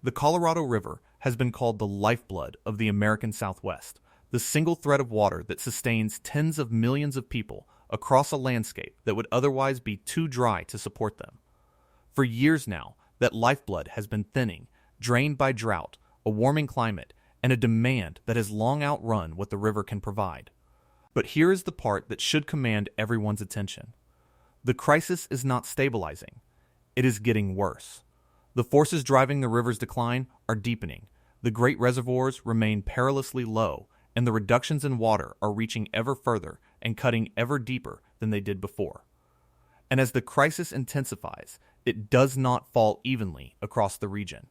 The Colorado River has been called the lifeblood of the American Southwest, the single thread of water that sustains tens of millions of people across a landscape that would otherwise be too dry to support them. For years now, that lifeblood has been thinning, drained by drought, a warming climate, and a demand that has long outrun what the river can provide. But here is the part that should command everyone's attention. The crisis is not stabilizing. It is getting worse. The forces driving the river's decline are deepening. The great reservoirs remain perilously low, and the reductions in water are reaching ever further and cutting ever deeper than they did before. And as the crisis intensifies, it does not fall evenly across the region.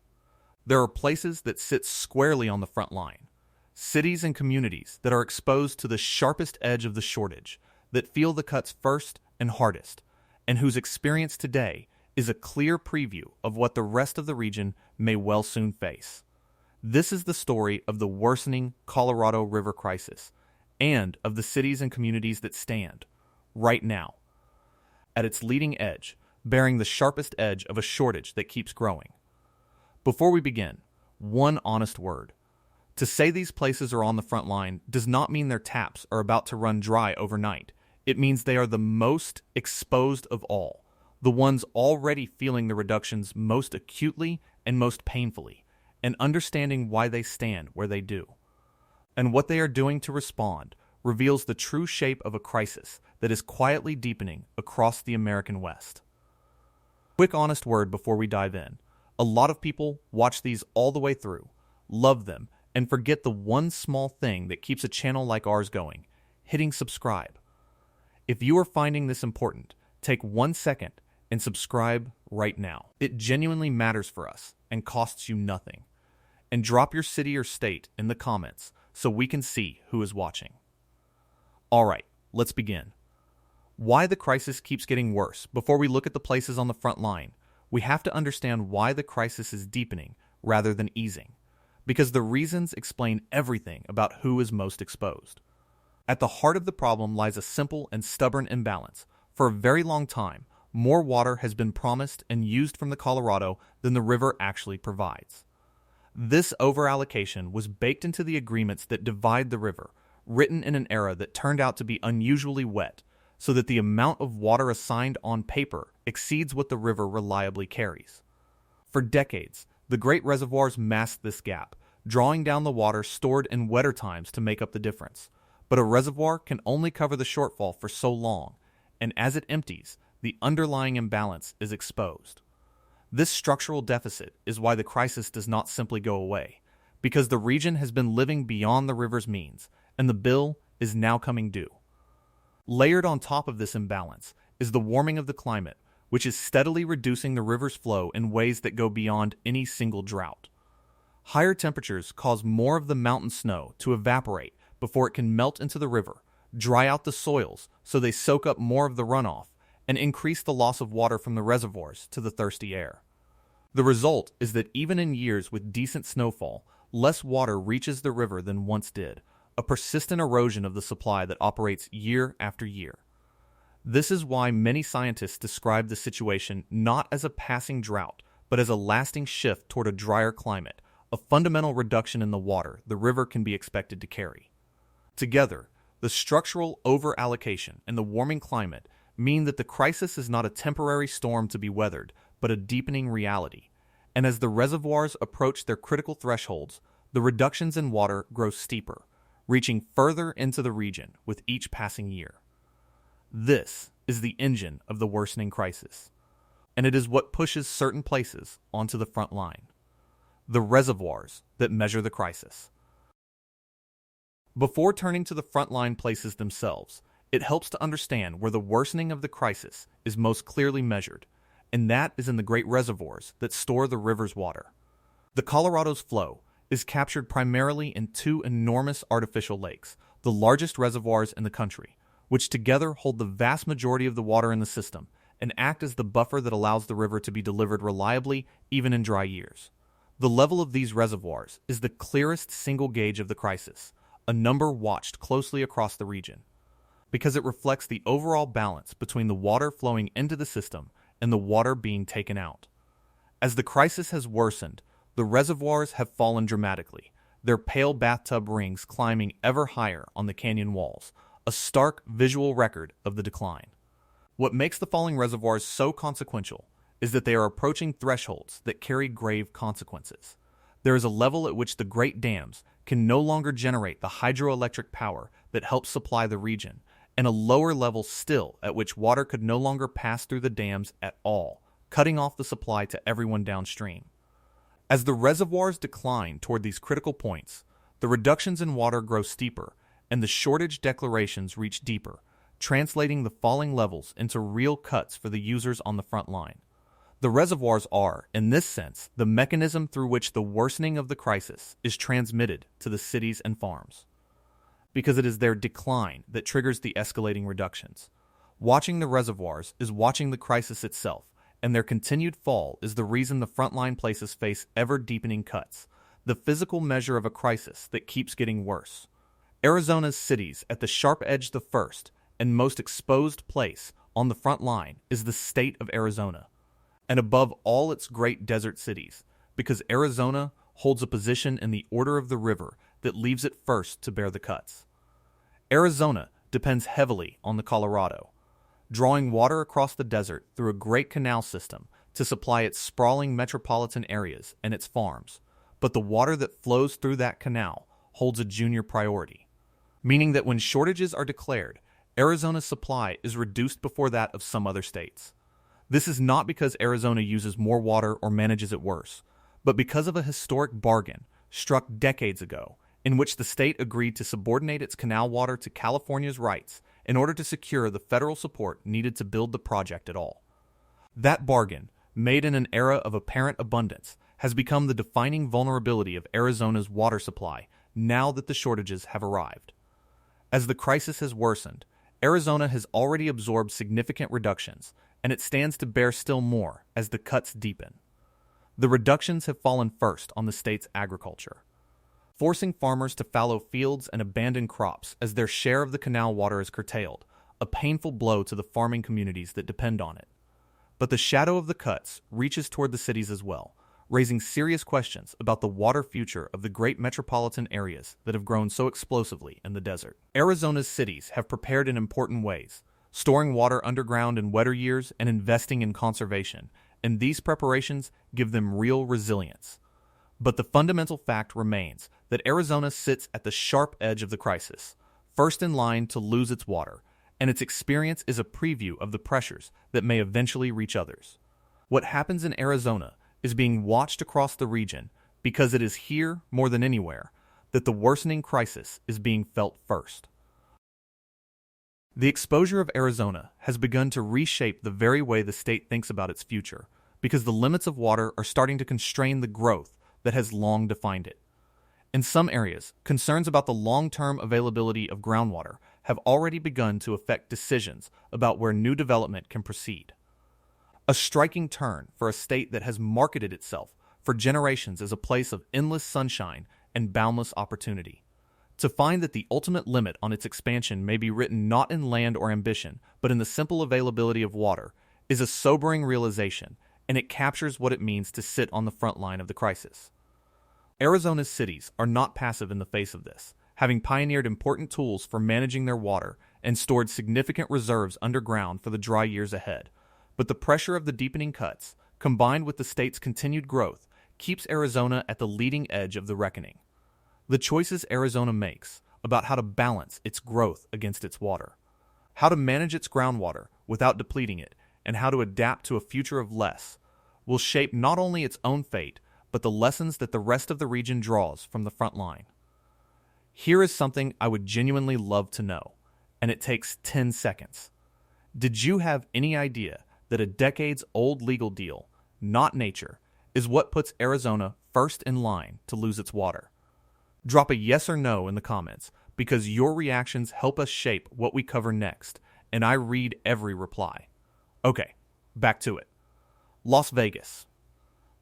There are places that sit squarely on the front line, cities and communities that are exposed to the sharpest edge of the shortage, that feel the cuts first and hardest, and whose experience today is a clear preview of what the rest of the region may well soon face. This is the story of the worsening Colorado River crisis, and of the cities and communities that stand, right now, at its leading edge, bearing the sharpest edge of a shortage that keeps growing. Before we begin, one honest word. To say these places are on the front line does not mean their taps are about to run dry overnight. It means they are the most exposed of all, the ones already feeling the reductions most acutely and most painfully, and understanding why they stand where they do. And what they are doing to respond reveals the true shape of a crisis that is quietly deepening across the American West. Quick honest word before we dive in. A lot of people watch these all the way through, love them, and forget the one small thing that keeps a channel like ours going: hitting subscribe. If you are finding this important, take 1 second and subscribe right now. It genuinely matters for us and costs you nothing. And drop your city or state in the comments so we can see who is watching. Alright, let's begin. Why the crisis keeps getting worse. Before we look at the places on the front line, we have to understand why the crisis is deepening rather than easing, because the reasons explain everything about who is most exposed. At the heart of the problem lies a simple and stubborn imbalance. For a very long time, more water has been promised and used from the Colorado than the river actually provides. This over-allocation was baked into the agreements that divide the river, written in an era that turned out to be unusually wet, so that the amount of water assigned on paper exceeds what the river reliably carries. For decades, the great reservoirs masked this gap, drawing down the water stored in wetter times to make up the difference. But a reservoir can only cover the shortfall for so long, and as it empties, the underlying imbalance is exposed. This structural deficit is why the crisis does not simply go away, because the region has been living beyond the river's means, and the bill is now coming due. Layered on top of this imbalance is the warming of the climate, which is steadily reducing the river's flow in ways that go beyond any single drought. Higher temperatures cause more of the mountain snow to evaporate before it can melt into the river, dry out the soils so they soak up more of the runoff, and increase the loss of water from the reservoirs to the thirsty air. The result is that even in years with decent snowfall, less water reaches the river than once did, a persistent erosion of the supply that operates year after year. This is why many scientists describe the situation not as a passing drought, but as a lasting shift toward a drier climate, a fundamental reduction in the water the river can be expected to carry. Together, the structural over-allocation and the warming climate mean that the crisis is not a temporary storm to be weathered, but a deepening reality. And as the reservoirs approach their critical thresholds, the reductions in water grow steeper, reaching further into the region with each passing year. This is the engine of the worsening crisis, and it is what pushes certain places onto the front line. The reservoirs that measure the crisis. Before turning to the frontline places themselves, it helps to understand where the worsening of the crisis is most clearly measured, and that is in the great reservoirs that store the river's water. The Colorado's flow is captured primarily in two enormous artificial lakes, the largest reservoirs in the country, which together hold the vast majority of the water in the system and act as the buffer that allows the river to be delivered reliably even in dry years. The level of these reservoirs is the clearest single gauge of the crisis, a number watched closely across the region, because it reflects the overall balance between the water flowing into the system and the water being taken out. As the crisis has worsened, the reservoirs have fallen dramatically, their pale bathtub rings climbing ever higher on the canyon walls, a stark visual record of the decline. What makes the falling reservoirs so consequential is that they are approaching thresholds that carry grave consequences. There is a level at which the great dams can no longer generate the hydroelectric power that helps supply the region, and a lower level still at which water could no longer pass through the dams at all, cutting off the supply to everyone downstream. As the reservoirs decline toward these critical points, the reductions in water grow steeper, and the shortage declarations reach deeper, translating the falling levels into real cuts for the users on the front line. The reservoirs are, in this sense, the mechanism through which the worsening of the crisis is transmitted to the cities and farms, because it is their decline that triggers the escalating reductions. Watching the reservoirs is watching the crisis itself, and their continued fall is the reason the frontline places face ever-deepening cuts, the physical measure of a crisis that keeps getting worse. Arizona's cities at the sharp edge, the first and most exposed place on the front line, is the state of Arizona, and above all its great desert cities, because Arizona holds a position in the order of the river that leaves it first to bear the cuts. Arizona depends heavily on the Colorado, drawing water across the desert through a great canal system to supply its sprawling metropolitan areas and its farms, but the water that flows through that canal holds a junior priority, meaning that when shortages are declared, Arizona's supply is reduced before that of some other states. This is not because Arizona uses more water or manages it worse, but because of a historic bargain struck decades ago in which the state agreed to subordinate its canal water to California's rights in order to secure the federal support needed to build the project at all. That bargain, made in an era of apparent abundance, has become the defining vulnerability of Arizona's water supply now that the shortages have arrived. As the crisis has worsened, Arizona has already absorbed significant reductions, and it stands to bear still more as the cuts deepen. The reductions have fallen first on the state's agriculture, forcing farmers to fallow fields and abandon crops as their share of the canal water is curtailed, a painful blow to the farming communities that depend on it. But the shadow of the cuts reaches toward the cities as well, raising serious questions about the water future of the great metropolitan areas that have grown so explosively in the desert. Arizona's cities have prepared in important ways, storing water underground in wetter years and investing in conservation, and these preparations give them real resilience. But the fundamental fact remains that Arizona sits at the sharp edge of the crisis, first in line to lose its water, and its experience is a preview of the pressures that may eventually reach others. What happens in Arizona is being watched across the region because it is here, more than anywhere, that the worsening crisis is being felt first. The exposure of Arizona has begun to reshape the very way the state thinks about its future, because the limits of water are starting to constrain the growth that has long defined it. In some areas, concerns about the long-term availability of groundwater have already begun to affect decisions about where new development can proceed. A striking turn for a state that has marketed itself for generations as a place of endless sunshine and boundless opportunity. To find that the ultimate limit on its expansion may be written not in land or ambition, but in the simple availability of water, is a sobering realization, and it captures what it means to sit on the front line of the crisis. Arizona's cities are not passive in the face of this, having pioneered important tools for managing their water and stored significant reserves underground for the dry years ahead. But the pressure of the deepening cuts, combined with the state's continued growth, keeps Arizona at the leading edge of the reckoning. The choices Arizona makes about how to balance its growth against its water, how to manage its groundwater without depleting it, and how to adapt to a future of less, will shape not only its own fate, but the lessons that the rest of the region draws from the front line. Here is something I would genuinely love to know, and it takes 10 seconds. Did you have any idea that a decades-old legal deal, not nature, is what puts Arizona first in line to lose its water? Drop a yes or no in the comments, because your reactions help us shape what we cover next, and I read every reply. Okay, back to it. Las Vegas.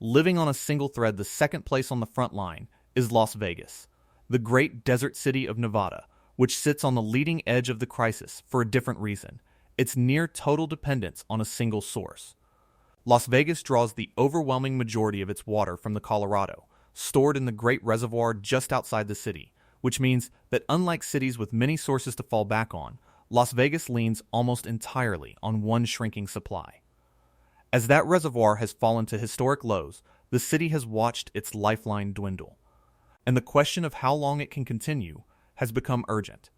Living on a single thread, the second place on the front line is Las Vegas, the great desert city of Nevada, which sits on the leading edge of the crisis for a different reason: its near total dependence on a single source. Las Vegas draws the overwhelming majority of its water from the Colorado, stored in the Great Reservoir just outside the city, which means that unlike cities with many sources to fall back on, Las Vegas leans almost entirely on one shrinking supply. As that reservoir has fallen to historic lows, the city has watched its lifeline dwindle. And the question of how long it can continue has become urgent.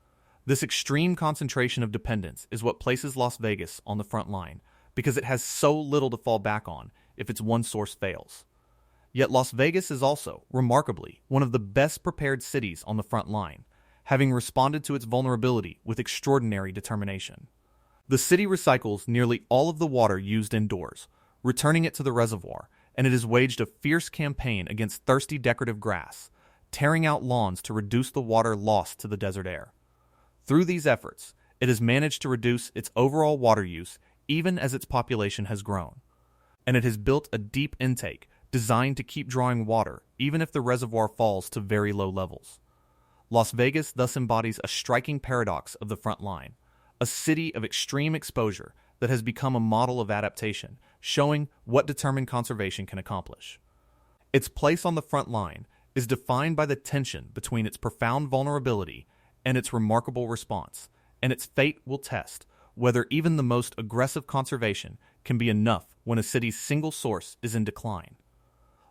This extreme concentration of dependence is what places Las Vegas on the front line, because it has so little to fall back on if its one source fails. Yet Las Vegas is also, remarkably, one of the best prepared cities on the front line, having responded to its vulnerability with extraordinary determination. The city recycles nearly all of the water used indoors, returning it to the reservoir, and it has waged a fierce campaign against thirsty decorative grass, tearing out lawns to reduce the water lost to the desert air. Through these efforts, it has managed to reduce its overall water use even as its population has grown. And it has built a deep intake designed to keep drawing water even if the reservoir falls to very low levels. Las Vegas thus embodies a striking paradox of the front line, a city of extreme exposure that has become a model of adaptation, showing what determined conservation can accomplish. Its place on the front line is defined by the tension between its profound vulnerability and its remarkable response, and its fate will test whether even the most aggressive conservation can be enough when a city's single source is in decline.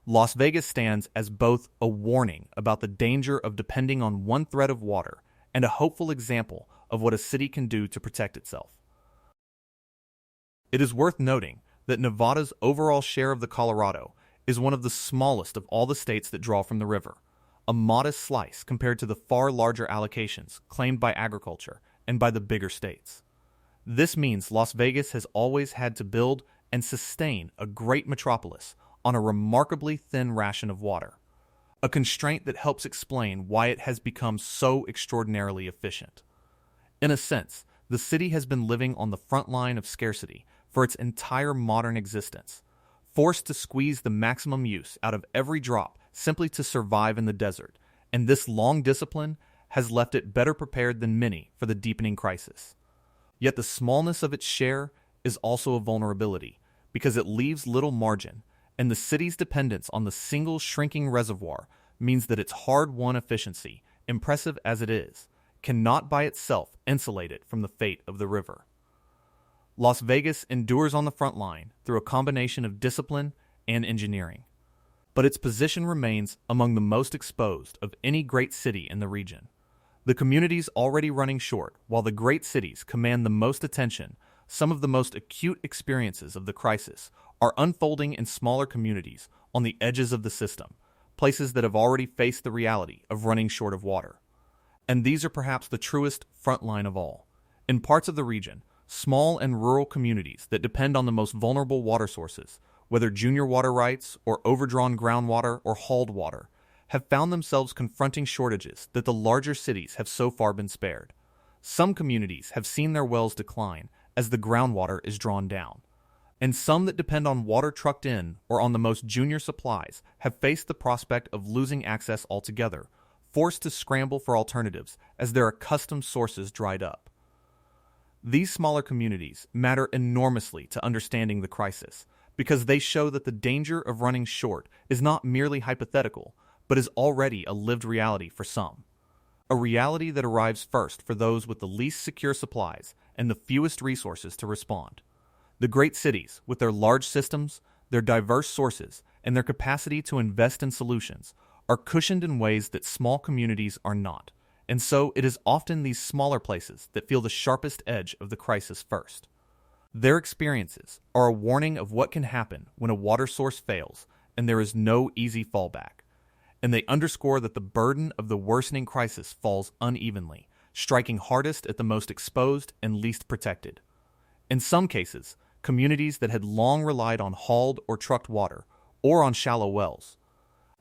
Las Vegas stands as both a warning about the danger of depending on one thread of water and a hopeful example of what a city can do to protect itself. It is worth noting that Nevada's overall share of the Colorado is one of the smallest of all the states that draw from the river, a modest slice compared to the far larger allocations claimed by agriculture and by the bigger states. This means Las Vegas has always had to build and sustain a great metropolis on a remarkably thin ration of water, a constraint that helps explain why it has become so extraordinarily efficient. In a sense, the city has been living on the front line of scarcity for its entire modern existence, forced to squeeze the maximum use out of every drop simply to survive in the desert, and this long discipline has left it better prepared than many for the deepening crisis. Yet the smallness of its share is also a vulnerability, because it leaves little margin, and the city's dependence on the single shrinking reservoir means that its hard-won efficiency, impressive as it is, cannot by itself insulate it from the fate of the river. Las Vegas endures on the front line through a combination of discipline and engineering, but its position remains among the most exposed of any great city in the region. The communities already running short, while the great cities command the most attention. Some of the most acute experiences of the crisis are unfolding in smaller communities on the edges of the system, places that have already faced the reality of running short of water. And these are perhaps the truest front line of all. In parts of the region, small and rural communities that depend on the most vulnerable water sources, whether junior water rights or overdrawn groundwater or hauled water, have found themselves confronting shortages that the larger cities have so far been spared. Some communities have seen their wells decline as the groundwater is drawn down, and some that depend on water trucked in or on the most junior supplies have faced the prospect of losing access altogether, forced to scramble for alternatives as their accustomed sources dried up. These smaller communities matter enormously to understanding the crisis, because they show that the danger of running short is not merely hypothetical, but is already a lived reality for some. A reality that arrives first for those with the least secure supplies and the fewest resources to respond. The great cities, with their large systems, their diverse sources, and their capacity to invest in solutions, are cushioned in ways that small communities are not, and so it is often these smaller places that feel the sharpest edge of the crisis first. Their experiences are a warning of what can happen when a water source fails and there is no easy fallback, and they underscore that the burden of the worsening crisis falls unevenly, striking hardest at the most exposed and least protected. In some cases, communities that had long relied on hauled or trucked water, or on shallow wells,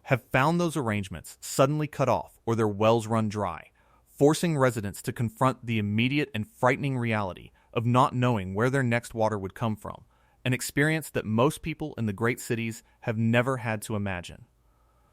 have found those arrangements suddenly cut off or their wells run dry, forcing residents to confront the immediate and frightening reality of not knowing where their next water would come from, an experience that most people in the great cities have never had to imagine.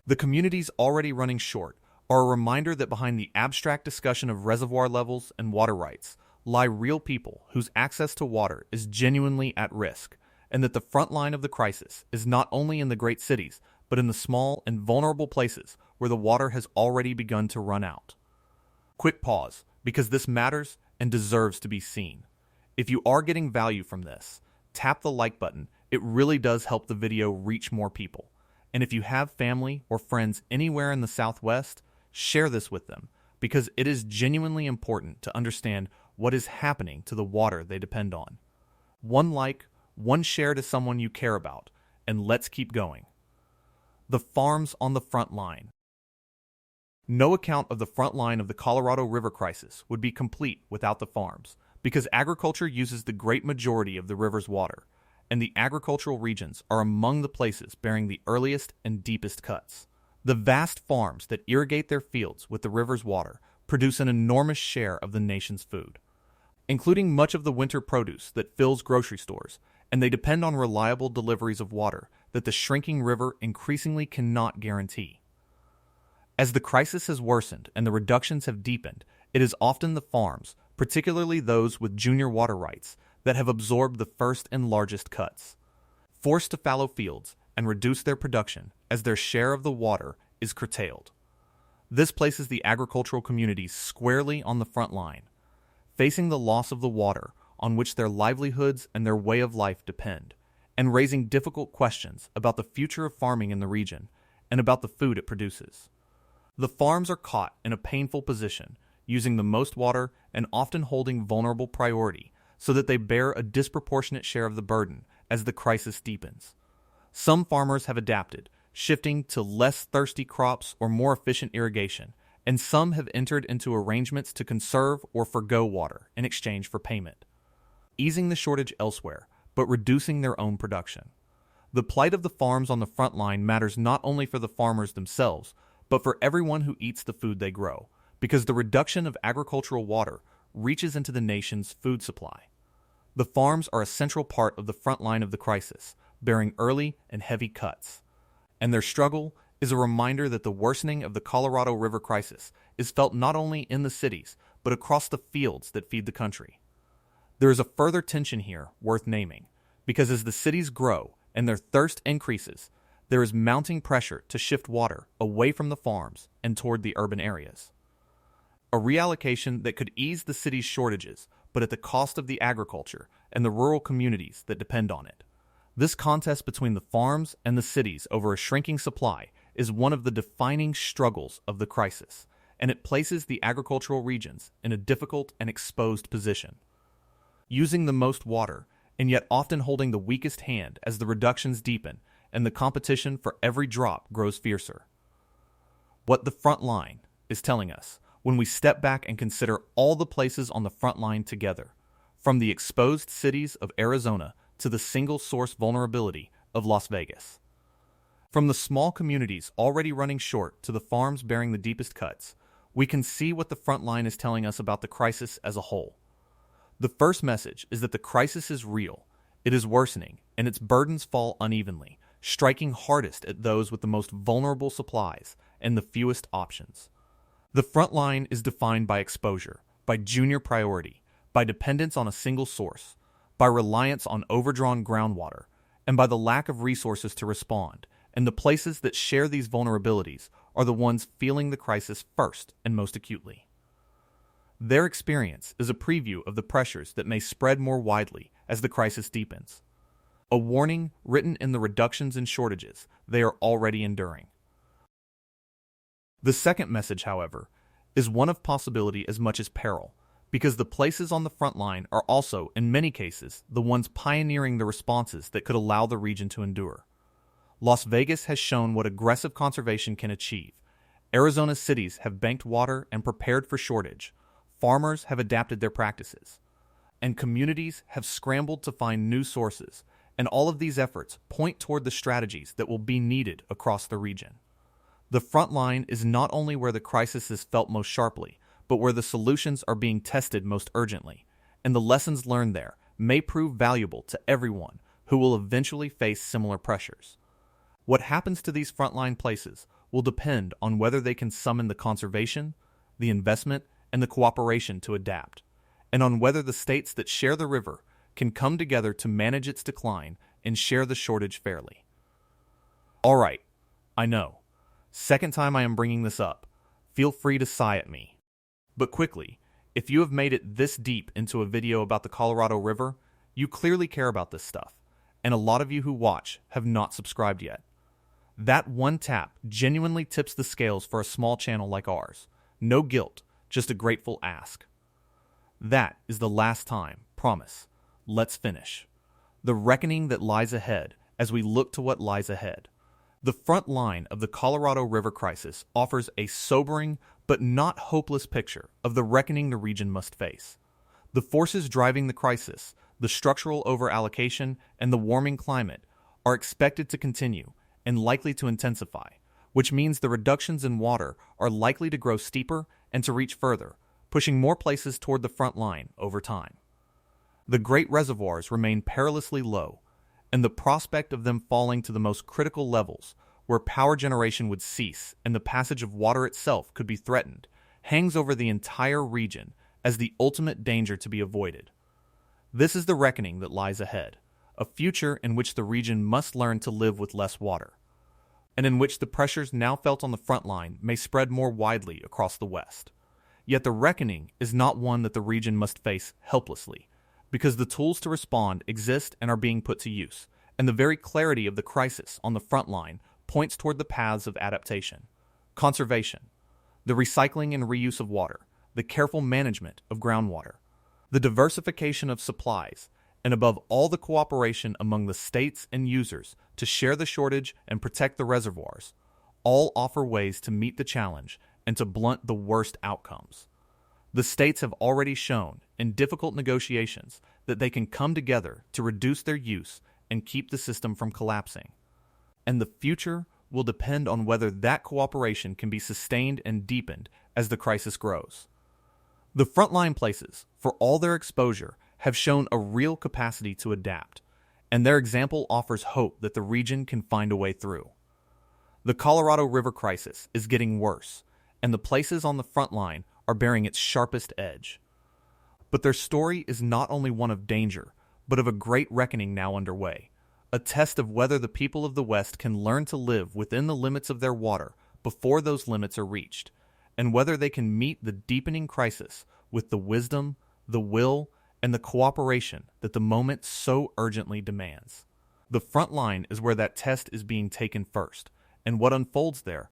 The communities already running short are a reminder that behind the abstract discussion of reservoir levels and water rights lie real people whose access to water is genuinely at risk, and that the front line of the crisis is not only in the great cities, but in the small and vulnerable places where the water has already begun to run out. Quick pause, because this matters and deserves to be seen. If you are getting value from this, tap the like button. It really does help the video reach more people. And if you have family or friends anywhere in the Southwest, share this with them, because it is genuinely important to understand what is happening to the water they depend on. One like, one share to someone you care about, and let's keep going. The farms on the front line. No account of the front line of the Colorado River crisis would be complete without the farms, because agriculture uses the great majority of the river's water, and the agricultural regions are among the places bearing the earliest and deepest cuts. The vast farms that irrigate their fields with the river's water produce an enormous share of the nation's food, including much of the winter produce that fills grocery stores, and they depend on reliable deliveries of water that the shrinking river increasingly cannot guarantee. As the crisis has worsened and the reductions have deepened, it is often the farms, particularly those with junior water rights, that have absorbed the first and largest cuts. Forced to fallow fields and reduce their production as their share of the water is curtailed. This places the agricultural communities squarely on the front line, facing the loss of the water on which their livelihoods and their way of life depend, and raising difficult questions about the future of farming in the region and about the food it produces. The farms are caught in a painful position, using the most water and often holding vulnerable priority so that they bear a disproportionate share of the burden as the crisis deepens. Some farmers have adapted, shifting to less thirsty crops or more efficient irrigation, and some have entered into arrangements to conserve or forgo water in exchange for payment, easing the shortage elsewhere, but reducing their own production. The plight of the farms on the front line matters not only for the farmers themselves, but for everyone who eats the food they grow, because the reduction of agricultural water reaches into the nation's food supply. The farms are a central part of the front line of the crisis, bearing early and heavy cuts. And their struggle is a reminder that the worsening of the Colorado River crisis is felt not only in the cities, but across the fields that feed the country. There is a further tension here worth naming, because as the cities grow and their thirst increases, there is mounting pressure to shift water away from the farms and toward the urban areas. A reallocation that could ease the city's shortages, but at the cost of the agriculture and the rural communities that depend on it. This contest between the farms and the cities over a shrinking supply is one of the defining struggles of the crisis, and it places the agricultural regions in a difficult and exposed position. Using the most water, and yet often holding the weakest hand as the reductions deepen and the competition for every drop grows fiercer. What the front line is telling us when we step back and consider all the places on the front line together, from the exposed cities of Arizona to the single-source vulnerability of Las Vegas. From the small communities already running short to the farms bearing the deepest cuts, we can see what the front line is telling us about the crisis as a whole. The first message is that the crisis is real, it is worsening, and its burdens fall unevenly, striking hardest at those with the most vulnerable supplies and the fewest options. The front line is defined by exposure, by junior priority, by dependence on a single source, by reliance on overdrawn groundwater, and by the lack of resources to respond, and the places that share these vulnerabilities are the ones feeling the crisis first and most acutely. Their experience is a preview of the pressures that may spread more widely as the crisis deepens, a warning written in the reductions and shortages they are already enduring. The second message, however, is one of possibility as much as peril, because the places on the front line are also, in many cases, the ones pioneering the responses that could allow the region to endure. Las Vegas has shown what aggressive conservation can achieve. Arizona's cities have banked water and prepared for shortage. Farmers have adapted their practices, and communities have scrambled to find new sources, and all of these efforts point toward the strategies that will be needed across the region. The front line is not only where the crisis is felt most sharply, but where the solutions are being tested most urgently, and the lessons learned there may prove valuable to everyone who will eventually face similar pressures. What happens to these frontline places will depend on whether they can summon the conservation, the investment, and the cooperation to adapt, and on whether the states that share the river can come together to manage its decline and share the shortage fairly. Alright, I know. Second time I am bringing this up. Feel free to sigh at me. But quickly, if you have made it this deep into a video about the Colorado River, you clearly care about this stuff, and a lot of you who watch have not subscribed yet. That one tap genuinely tips the scales for a small channel like ours. No guilt, just a grateful ask. That is the last time, promise. Let's finish. The reckoning that lies ahead as we look to what lies ahead. The front line of the Colorado River crisis offers a sobering but not hopeless picture of the reckoning the region must face. The forces driving the crisis, the structural over-allocation, and the warming climate are expected to continue and likely to intensify, which means the reductions in water are likely to grow steeper and to reach further, pushing more places toward the front line over time. The great reservoirs remain perilously low, and the prospect of them falling to the most critical levels, where power generation would cease and the passage of water itself could be threatened, hangs over the entire region as the ultimate danger to be avoided. This is the reckoning that lies ahead, a future in which the region must learn to live with less water, and in which the pressures now felt on the front line may spread more widely across the West. Yet the reckoning is not one that the region must face helplessly, because the tools to respond exist and are being put to use, and the very clarity of the crisis on the front line points toward the paths of adaptation, conservation, the recycling and reuse of water, the careful management of groundwater, the diversification of supplies, and above all the cooperation among the states and users to share the shortage and protect the reservoirs, all offer ways to meet the challenge and to blunt the worst outcomes. The states have already shown, in difficult negotiations, that they can come together to reduce their use and keep the system from collapsing. And the future will depend on whether that cooperation can be sustained and deepened as the crisis grows. The frontline places, for all their exposure, have shown a real capacity to adapt, and their example offers hope that the region can find a way through. The Colorado River crisis is getting worse, and the places on the front line are bearing its sharpest edge. But their story is not only one of danger, but of a great reckoning now underway, a test of whether the people of the West can learn to live within the limits of their water before those limits are reached, and whether they can meet the deepening crisis with the wisdom, the will, and the cooperation that the moment so urgently demands. The front line is where that test is being taken first, and what unfolds there